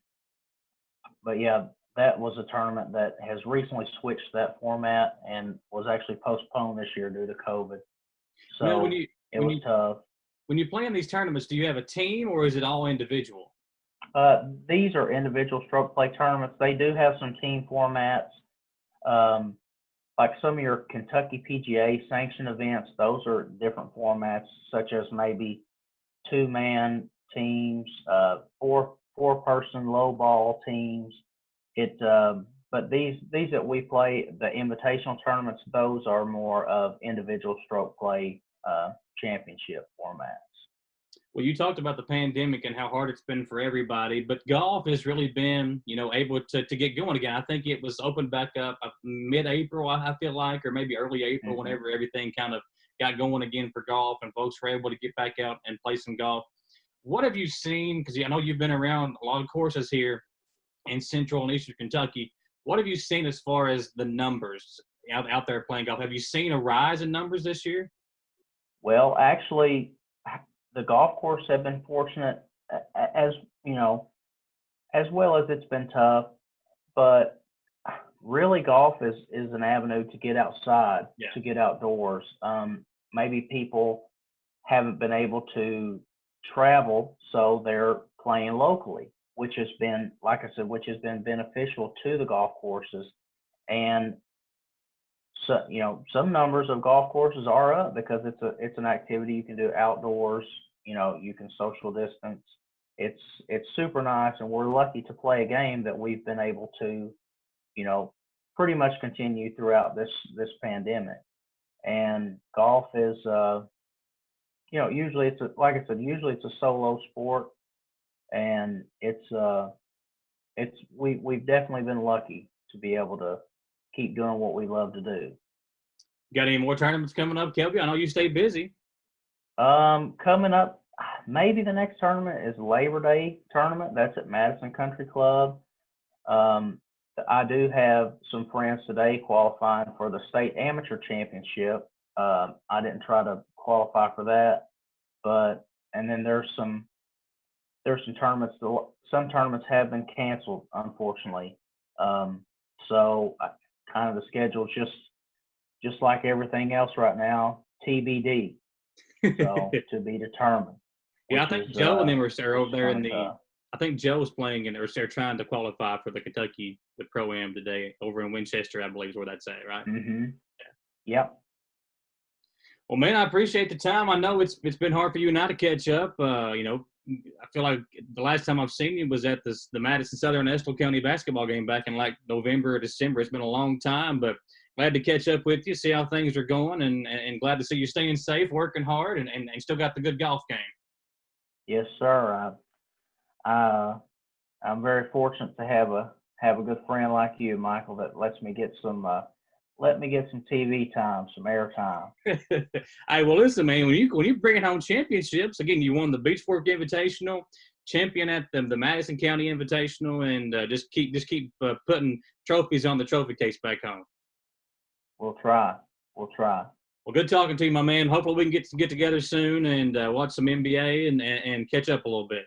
yeah, that was a tournament that has recently switched that format and was actually postponed this year due to COVID. So it was tough. When you play in these tournaments, do you have a team or is it all individual? These are individual stroke play tournaments. They do have some team formats. Like some of your Kentucky PGA sanctioned events, those are different formats, such as maybe 2-man teams, 4-person low ball teams. But these that we play, the invitational tournaments, those are more of individual stroke play championship formats. Well, you talked about the pandemic and how hard it's been for everybody, but golf has really been, able to get going again. I think it was opened back up mid-April, I feel like, or maybe early April, whenever everything kind of got going again for golf and folks were able to get back out and play some golf. What have you seen? Because I know you've been around a lot of courses here in Central and Eastern Kentucky. What have you seen as far as the numbers out there playing golf? Have you seen a rise in numbers this year? Well, actually, the golf course have been fortunate as you know, as well as it's been tough, but really golf is an avenue to get outside, Yeah. to get outdoors. Maybe people haven't been able to travel, so they're playing locally, which has been, like I said, which has been beneficial to the golf courses. And so, some numbers of golf courses are up because it's an activity you can do outdoors. You can social distance. It's super nice, and we're lucky to play a game that we've been able to, pretty much continue throughout this pandemic. And golf is, usually like I said, usually it's a solo sport, and we've definitely been lucky to be able to keep doing what we love to do. Got any more tournaments coming up, Kelby? I know you stay busy. Coming up, maybe the next tournament is Labor Day tournament. That's at Madison Country Club. I do have some friends today qualifying for the state amateur championship. I didn't try to qualify for that, and then there's some tournaments. Some tournaments have been canceled, unfortunately. So kind of the schedule's just like everything else right now, TBD. So to be determined. Yeah, I think Joe and them are over there in the. I think Joe's playing and they're trying to qualify for the Kentucky, the Pro-Am today over in Winchester, I believe is where that's at, right? Mm-hmm. Yeah. Yep. Well, man, I appreciate the time. I know it's been hard for you and I to catch up. I feel like the last time I've seen you was at the Madison Southern Estill County basketball game back in like November or December. It's been a long time, but glad to catch up with you, see how things are going, and glad to see you staying safe, working hard, and still got the good golf game. Yes, sir. I'm very fortunate to have a good friend like you, Michael, that lets me get some TV time, some air time. Hey, well, listen, man, when you bring home championships, again, you won the Beach Fork Invitational, champion at the Madison County Invitational, and just keep putting trophies on the trophy case back home. We'll try. Well, good talking to you, my man. Hopefully we can get together soon and watch some NBA and catch up a little bit.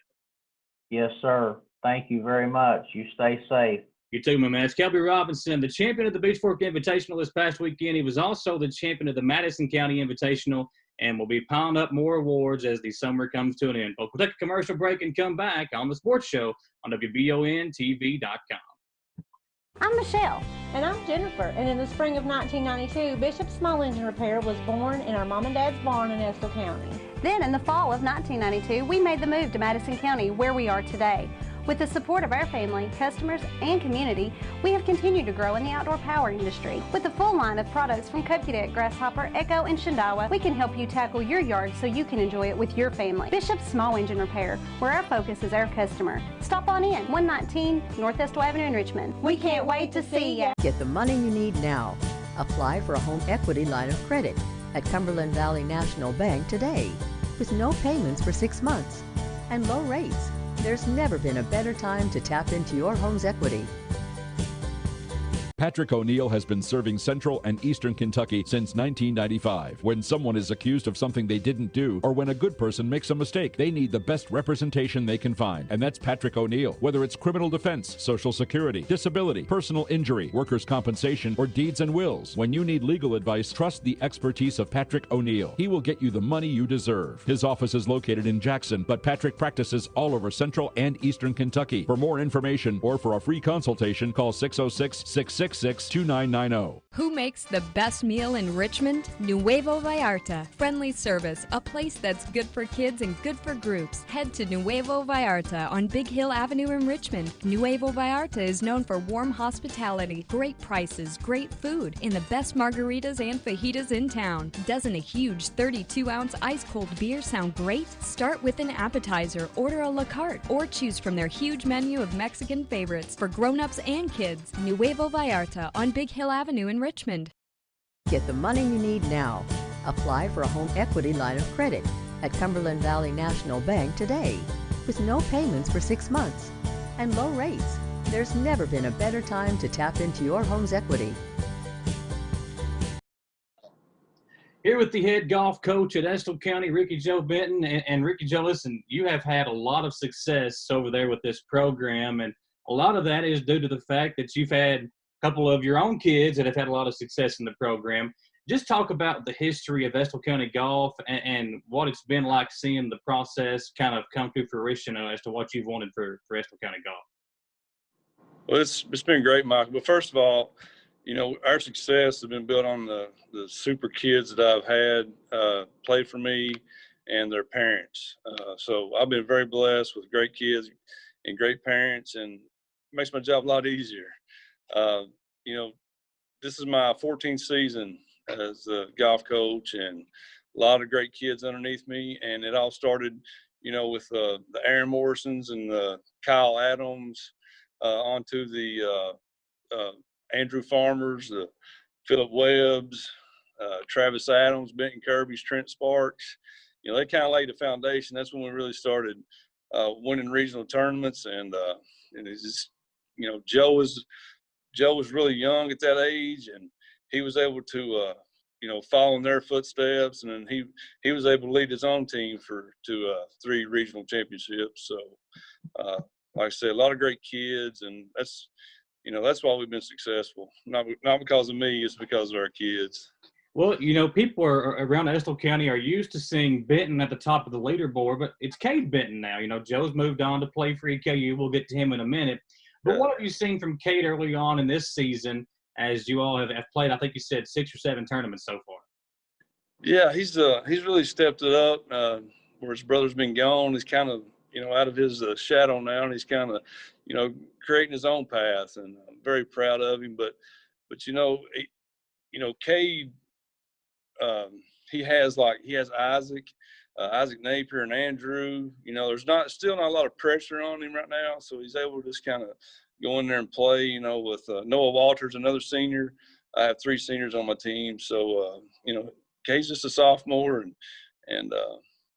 Yes, sir. Thank you very much. You stay safe. You too, my man. It's Kelby Robinson, the champion of the Beach Fork Invitational this past weekend. He was also the champion of the Madison County Invitational and will be piling up more awards as the summer comes to an end. But we'll take a commercial break and come back on the sports show on Wbontv.com. I'm Michelle. And I'm Jennifer. And in the spring of 1992, Bishop Small Engine Repair was born in our mom and dad's barn in Estill County. Then in the fall of 1992, we made the move to Madison County, where we are today. With the support of our family, customers, and community, we have continued to grow in the outdoor power industry. With a full line of products from Kokudet, Grasshopper, Echo, and Shindawa, we can help you tackle your yard so you can enjoy it with your family. Bishop Small Engine Repair, where our focus is our customer. Stop on in, 119 North Estill Avenue in Richmond. We can't wait to see ya. Get the money you need now. Apply for a home equity line of credit at Cumberland Valley National Bank today with no payments for 6 months and low rates. There's never been a better time to tap into your home's equity. Patrick O'Neill has been serving Central and Eastern Kentucky since 1995. When someone is accused of something they didn't do, or when a good person makes a mistake, they need the best representation they can find. And that's Patrick O'Neill. Whether it's criminal defense, Social Security, disability, personal injury, workers' compensation, or deeds and wills, when you need legal advice, trust the expertise of Patrick O'Neill. He will get you the money you deserve. His office is located in Jackson, but Patrick practices all over Central and Eastern Kentucky. For more information or for a free consultation, call 606-666-2990. Who makes the best meal in Richmond? Nuevo Vallarta. Friendly service, a place that's good for kids and good for groups. Head to Nuevo Vallarta on Big Hill Avenue in Richmond. Nuevo Vallarta is known for warm hospitality, great prices, great food, and the best margaritas and fajitas in town. Doesn't a huge 32-ounce ice-cold beer sound great? Start with an appetizer, order a la carte, or choose from their huge menu of Mexican favorites for grown-ups and kids. Nuevo Vallarta on Big Hill Avenue in Richmond. Get the money you need now. Apply for a home equity line of credit at Cumberland Valley National Bank today with no payments for 6 months and low rates. There's never been a better time to tap into your home's equity. Here with the head golf coach at Estill County, Ricky Joe Benton. And Ricky Joe, listen, you have had a lot of success over there with this program, and a lot of that is due to the fact that you've had a couple of your own kids that have had a lot of success in the program. Just talk about the history of Estill County golf and what it's been like seeing the process kind of come to fruition as to what you've wanted for Estill County golf. Well, it's been great, Michael. But first of all, you know, our success has been built on the super kids that I've had play for me and their parents. So I've been very blessed with great kids and great parents, and it makes my job a lot easier. You know, this is my 14th season as a golf coach, and a lot of great kids underneath me. And it all started, you know, with the Aaron Morrisons and the Kyle Adams, onto the Andrew Farmers, the Philip Webbs, Travis Adams, Benton Kirby's, Trent Sparks. You know, they kind of laid the foundation. That's when we really started winning regional tournaments. And it's just, you know, Joe was really young at that age, and he was able to, you know, follow in their footsteps. And then he was able to lead his own team to 3 regional championships. So, like I said, a lot of great kids, and that's, you know, that's why we've been successful. Not because of me, it's because of our kids. Well, you know, people around Estill County are used to seeing Benton at the top of the leaderboard, but it's Cade Benton now. You know, Joe's moved on to play for EKU. We'll get to him in a minute. But what have you seen from Cade early on in this season as you all have played, I think you said 6 or 7 tournaments so far? Yeah, he's really stepped it up. Where his brother's been gone, he's kind of, you know, out of his shadow now, and he's kind of, you know, creating his own path, and I'm very proud of him. But you know, Cade, he has Isaac Napier and Andrew. You know, there's still not a lot of pressure on him right now, so he's able to just kind of go in there and play. You know, with Noah Walters, another senior. I have 3 seniors on my team, so you know, Cade's just a sophomore, and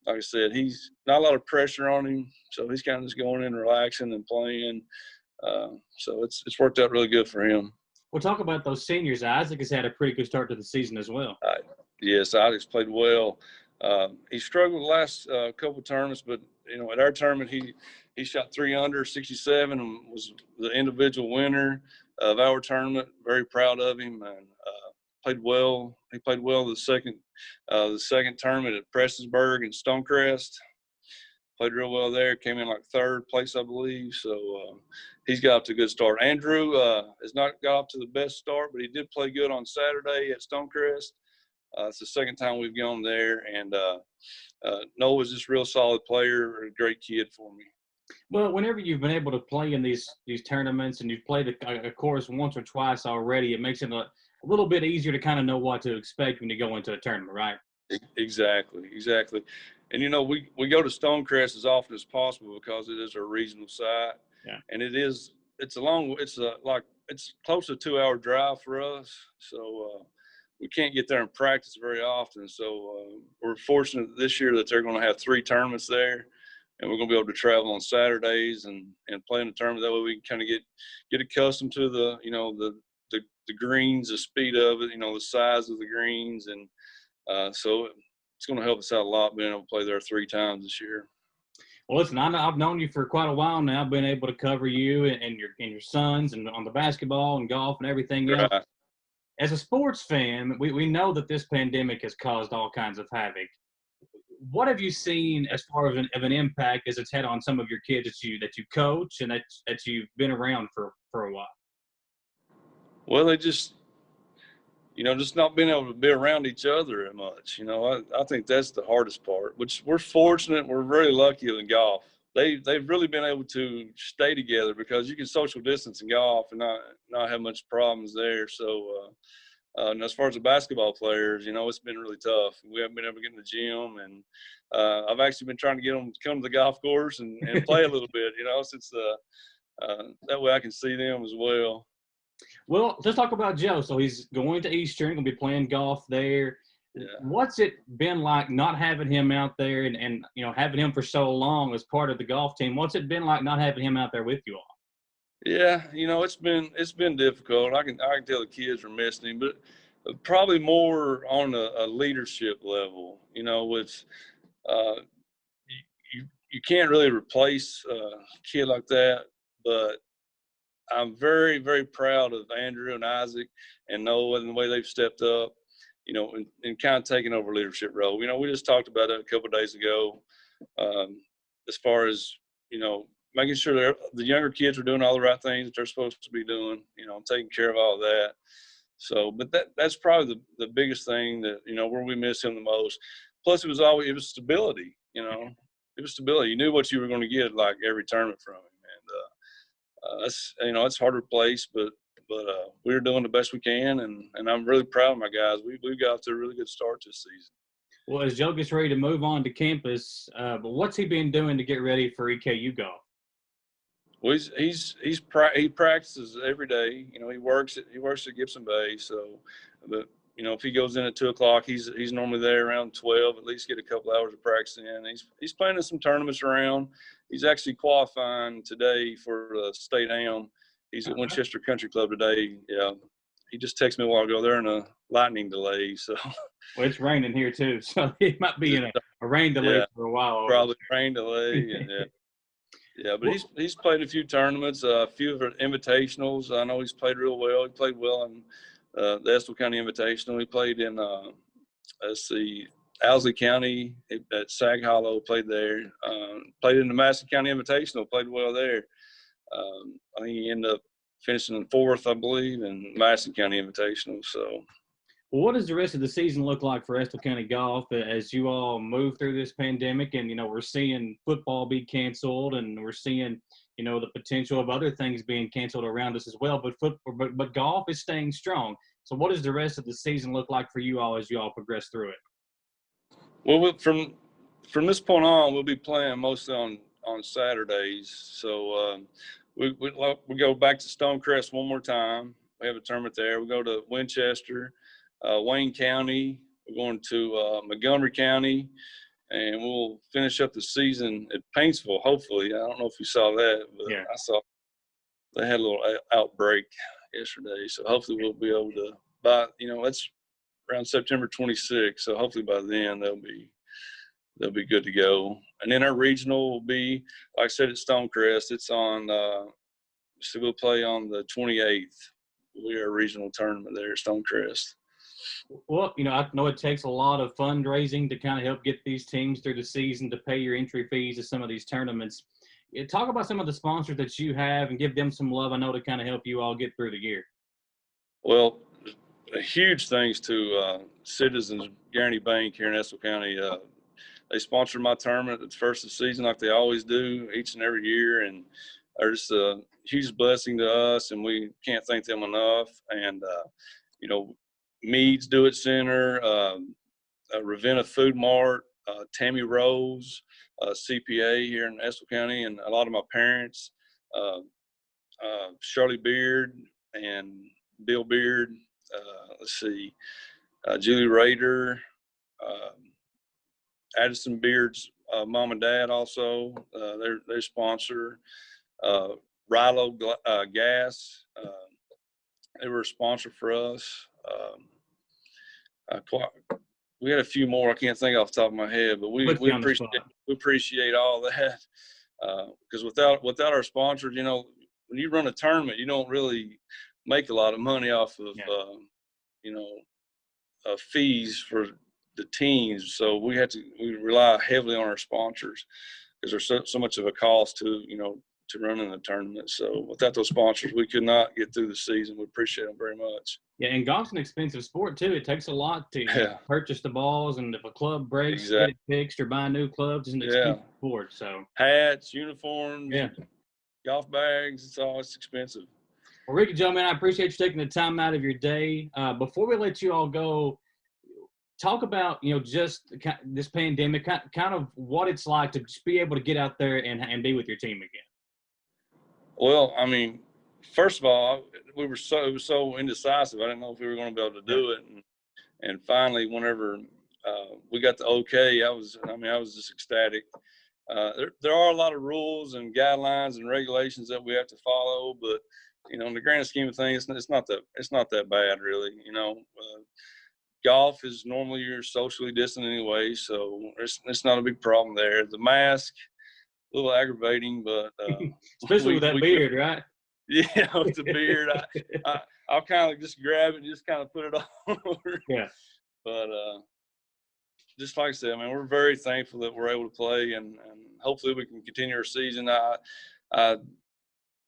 like I said, he's not a lot of pressure on him, so he's kind of just going in, relaxing and playing. So it's worked out really good for him. We'll talk about those seniors. Isaac has had a pretty good start to the season as well. Yes, Isaac's played well. He struggled the last couple of tournaments, but, you know, at our tournament, he shot 3 under, 67, and was the individual winner of our tournament. Very proud of him, and played well. He played well the second tournament at Prestonsburg and Stonecrest. Played real well there. Came in like 3rd place, I believe. So he's got off to a good start. Andrew has not got off to the best start, but he did play good on Saturday at Stonecrest. It's the 2nd time we've gone there, and Noah's just a real solid player, a great kid for me. Well, whenever you've been able to play in these tournaments, and you've played a course once or twice already, it makes it a little bit easier to kind of know what to expect when you go into a tournament, right? Exactly. And, you know, we go to Stonecrest as often as possible because it is a regional site. Yeah. And it's close to a 2-hour drive for us. So we can't get there and practice very often. So we're fortunate this year that they're going to have 3 tournaments there, and we're going to be able to travel on Saturdays and play in the tournament. That way we can kind of get accustomed to the greens, the speed of it, you know, the size of the greens. And so it's going to help us out a lot being able to play there 3 times this year. Well, listen, I've known you for quite a while now. I've been able to cover you and your sons and on the basketball and golf and everything else. Right. As a sports fan, we know that this pandemic has caused all kinds of havoc. What have you seen as far as an impact as it's had on some of your kids that you coach and that you've been around for a while? Well, they just, you know, just not being able to be around each other as much. You know, I think that's the hardest part, which we're fortunate. We're really lucky in golf. They've really been able to stay together because you can social distance in golf and not have much problems there. So, and as far as the basketball players, you know, it's been really tough. We haven't been able to get in the gym, and I've actually been trying to get them to come to the golf course and play a little bit, you know, since that way I can see them as well. Well, let's talk about Joe. So he's going to Eastern, going to be playing golf there. Yeah. What's it been like not having him out there and you know, having him for so long as part of the golf team? What's it been like not having him out there with you all? Yeah, you know, it's been difficult. I can tell the kids are missing him, but Probably more on a leadership level. You know, with you can't really replace a kid like that, but I'm very, very proud of Andrew and Isaac and Noah and the way they've stepped up, you know, and kind of taking over a leadership role. You know, we just talked about that a couple of days ago, as far as, you know, making sure the younger kids are doing all the right things that they're supposed to be doing, you know, taking care of all of that. So, but that's probably the biggest thing that, you know, where we miss him the most. Plus, it was stability, you know. It was stability. You knew what you were going to get like every tournament from him. And that's, you know, it's a harder place, but we're doing the best we can, and I'm really proud of my guys. We got off to a really good start this season. Well, as Joe gets ready to move on to campus, but what's he been doing to get ready for EKU golf? Well, he practices every day. You know, he works at Gibson Bay. So, but you know, if he goes in at 2 o'clock, he's normally there around 12. At least get a couple hours of practice in. He's playing in some tournaments around. He's actually qualifying today for state am. He's at Winchester Country Club today. Yeah, he just texted me a while ago. They're in a lightning delay. So, well, it's raining here too, so it might be in a rain delay for a while. Probably rain delay. And, yeah, but he's played a few tournaments, a few of the invitationals. I know he's played real well. He played well in the Estill County Invitational. He played in Owsley County at Sag Hollow. Played there. Played in the Madison County Invitational. Played well there. I think he ended up finishing 4th, I believe, in Madison County Invitational. So. Well, what does the rest of the season look like for Estill County golf as you all move through this pandemic? And, you know, we're seeing football be canceled, and we're seeing, you know, the potential of other things being canceled around us as well. But golf is staying strong. So what does the rest of the season look like for you all as you all progress through it? Well, from this point on, we'll be playing mostly on Saturdays. So we go back to Stonecrest one more time. We have a tournament there. We go to Winchester. Wayne County, we're going to Montgomery County, and we'll finish up the season at Paintsville, hopefully. I don't know if you saw that, but yeah. I saw they had a little outbreak yesterday, so hopefully we'll be able to that's around September 26th, so hopefully by then they'll be good to go. And then our regional will be, like I said, at Stonecrest. It's on so we'll play on the 28th. We are a regional tournament there at Stonecrest. Well, you know, I know it takes a lot of fundraising to kind of help get these teams through the season to pay your entry fees to some of these tournaments. Talk about some of the sponsors that you have and give them some love, I know, to kind of help you all get through the year. Well, a huge thanks to Citizens Guaranty Bank here in Estill County. They sponsored my tournament at the first of the season like they always do each and every year, and they're just a huge blessing to us, and we can't thank them enough. And, you know, Meads Do It Center, Ravenna Food Mart, Tammy Rose, CPA here in Estill County, and a lot of my parents, Shirley Beard and Bill Beard, Julie Rader, Addison Beard's mom and dad also, their sponsor, Rilo Gas, they were a sponsor for us. We had a few more I can't think off the top of my head, but we appreciate all that because without our sponsors, you know, when you run a tournament, you don't really make a lot of money off of fees for the teams. So we rely heavily on our sponsors because there's so much of a cost to running the tournament. So without those sponsors, we could not get through the season. We appreciate them very much. Yeah, and golf's an expensive sport too. It takes a lot to purchase the balls, and if a club breaks, get it fixed or buy new clubs. It's an expensive sport. So hats, uniforms, golf bags, it's expensive. Well, Ricky, Joe, man, I appreciate you taking the time out of your day. Before we let you all go, talk about, you know, just this pandemic, kind of what it's like to just be able to get out there and be with your team again. Well, I mean, first of all, it was so indecisive. I didn't know if we were going to be able to do it, and finally, whenever we got the okay, I was just ecstatic. there are a lot of rules and guidelines and regulations that we have to follow, but in the grand scheme of things, it's not that bad, really. Golf is normally you're socially distant anyway, so it's not a big problem there. The mask, a little aggravating, but especially with that beard, right? Yeah, with the beard, I'll kind of just grab it and just kind of put it on over. Yeah. But just like I said, man, we're very thankful that we're able to play, and hopefully we can continue our season.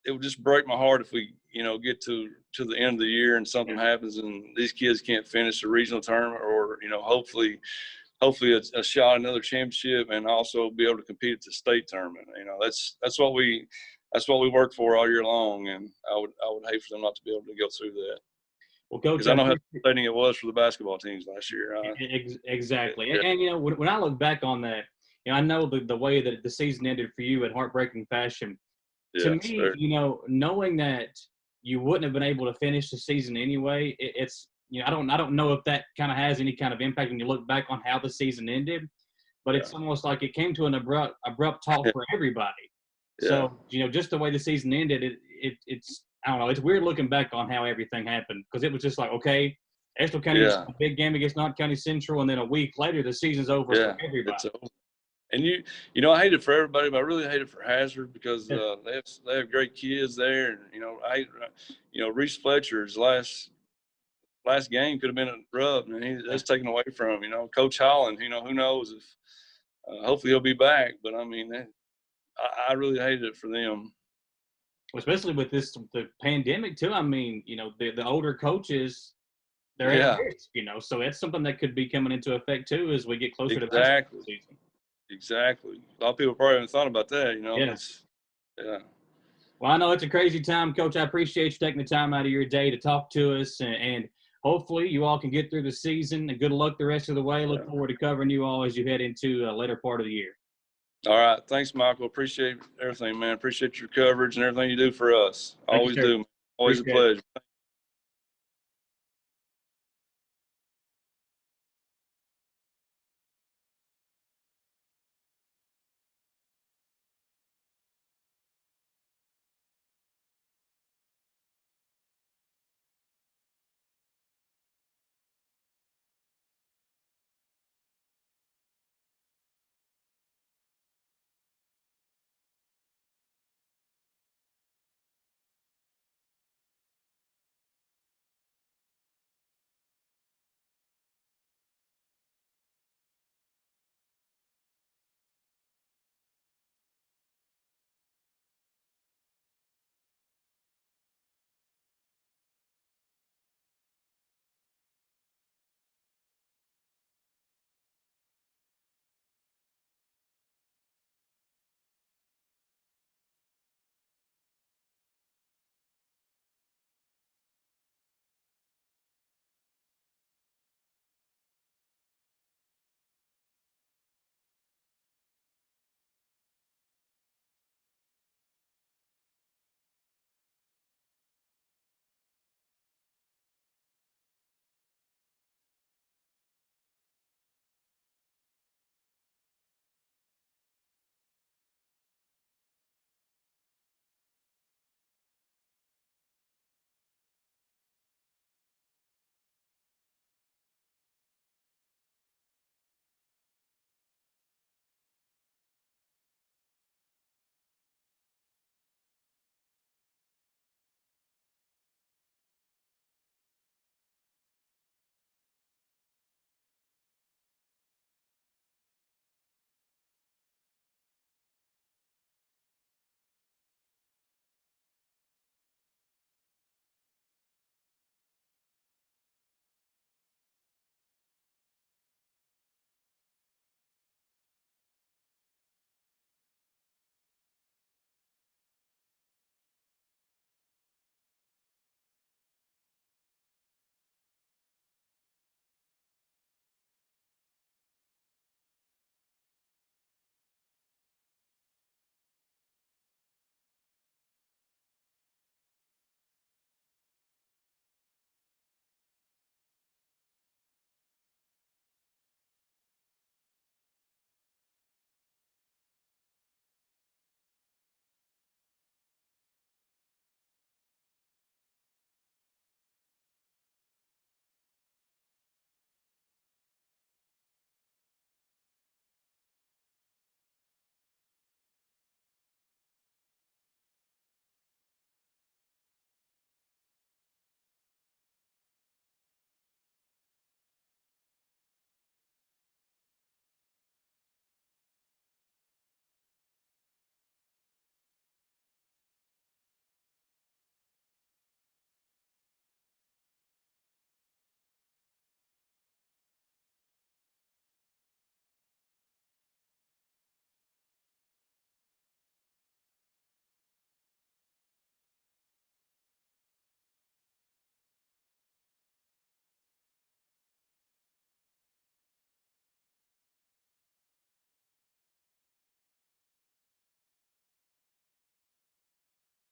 It would just break my heart if we, get to the end of the year and something happens and these kids can't finish the regional tournament, or hopefully a shot at another championship, and also be able to compete at the state tournament. That's what we work for all year long, and I would hate for them not to be able to go through that. Well, Coach, because I know how exciting it was for the basketball teams last year. Exactly. Yeah. And when I look back on that, I know the way that the season ended for you in heartbreaking fashion. Yeah, to me, knowing that you wouldn't have been able to finish the season anyway, it's I don't know if that kind of has any kind of impact when you look back on how the season ended, but it's almost like it came to an abrupt halt for everybody. Yeah. So just the way the season ended, it's I don't know. It's weird looking back on how everything happened, because it was just like, okay, Estill County is a big game against Knott County Central, and then a week later the season's over for everybody. It's over. And I hate it for everybody, but I really hate it for Hazard, because they have great kids there, and Reese Fletcher's last game could have been a rub, and that's taken away from him. Coach Holland, who knows if hopefully he'll be back, but I mean I really hated it for them. Especially with the pandemic too. I mean, the older coaches, they're at risk, so that's something that could be coming into effect too as we get closer to the basketball season. Exactly. A lot of people probably haven't thought about that, Yeah. Well, I know it's a crazy time, Coach. I appreciate you taking the time out of your day to talk to us, and hopefully you all can get through the season. And good luck the rest of the way. Look forward to covering you all as you head into a later part of the year. All right. Thanks, Michael. Appreciate everything, man. Appreciate your coverage and everything you do for us. Always do. Always a pleasure.